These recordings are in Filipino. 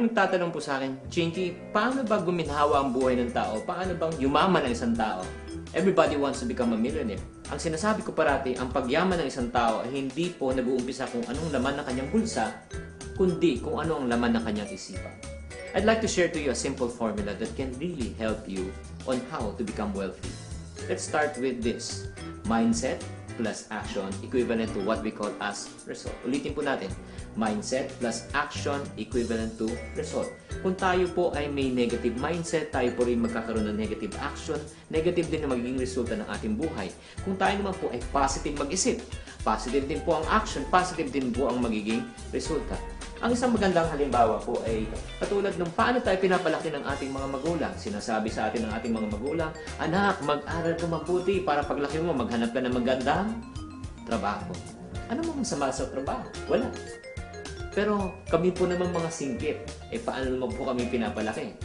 Maraming nagtatanong po sa akin, Chinky, paano ba guminhawa ang buhay ng tao? Paano bang yumaman ang isang tao? Everybody wants to become a millionaire. Ang sinasabi ko parati, ang pagyaman ng isang tao ay hindi po nag-uumpisa kung anong laman ng kanyang bulsa, kundi kung ano ang laman ng kanyang isipan. I'd like to share to you a simple formula that can really help you on how to become wealthy. Let's start with this. Mindset plus action equivalent to what we call as result. Ulitin po natin. Mindset plus action equivalent to result. Kung tayo po ay may negative mindset, tayo po rin magkakaroon ng negative action, negative din na magiging resulta ng ating buhay. Kung tayo naman po ay positive mag-isip, positive din po ang action, positive din po ang magiging resulta. Ang isang magandang halimbawa po ay katulad ng paano tayo pinapalaki ng ating mga magulang. Sinasabi sa atin ng ating mga magulang, anak, mag-aral ka mabuti para paglaki mo maghanap ka ng magandang trabaho. Ano mo masama sa trabaho? Wala. Pero kami po naman mga singkit, paano naman po kami pinapalaki?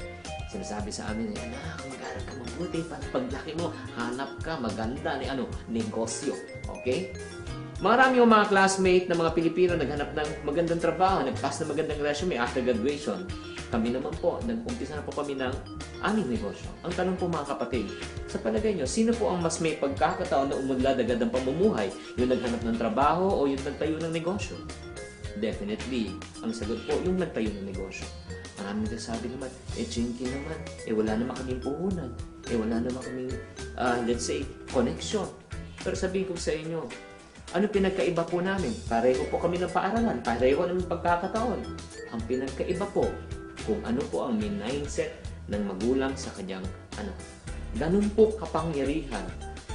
Sinasabi sa amin, anak, mag-aral ka mabuti para paglaki mo, hanap ka maganda ni negosyo. Okay? Marami yung mga classmate na mga Pilipino naghanap ng magandang trabaho, nag-pass na magandang resume after graduation. Kami naman po, nag-umpisa na po kami ng aming negosyo. Ang tanong po mga kapatid, sa palagay nyo, sino po ang mas may pagkakataon na umunlad agad ang pamumuhay? Yung naghanap ng trabaho o yung nagtayo ng negosyo? Definitely, ang sagot po, yung nagtayo ng negosyo. Maraming nagsasabi naman, Chinky naman, wala naman kaming puhunan, wala naman kaming, let's say, connection. Pero sabihin ko sa inyo, ano pinagkaiba po namin? Pareho po kami ng paaralan, pareho ng pagkakataon. Ang pinagkaiba po, kung ano po ang mindset ng magulang sa kanyang anak. Ganun po kapangyarihan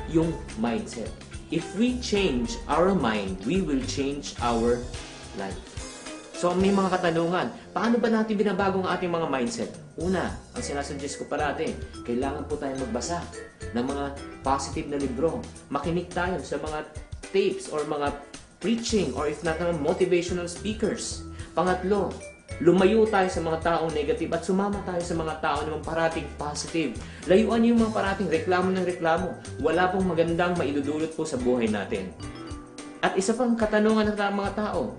yung mindset. If we change our mind, we will change our life. So may mga katanungan, paano ba natin binabago ang ating mga mindset? Una, ang sinasuggest ko parati, kailangan po tayo magbasa ng mga positive na libro. Makinig tayo sa mga tapes or mga preaching or if not naman motivational speakers. Pangatlo, lumayo tayo sa mga taong negative at sumama tayo sa mga tao naman parating positive. Layuan niyo yung mga parating reklamo ng reklamo. Wala pong magandang maidudulot po sa buhay natin. At isa pang katanungan ng mga tao,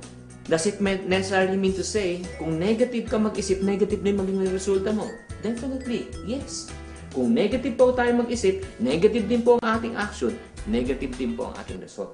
does it necessarily mean to say, kung negative ka mag-isip, negative din maging resulta mo? Definitely, yes. Kung negative po tayo mag-isip, negative din po ang ating action, negative din po ang ating result.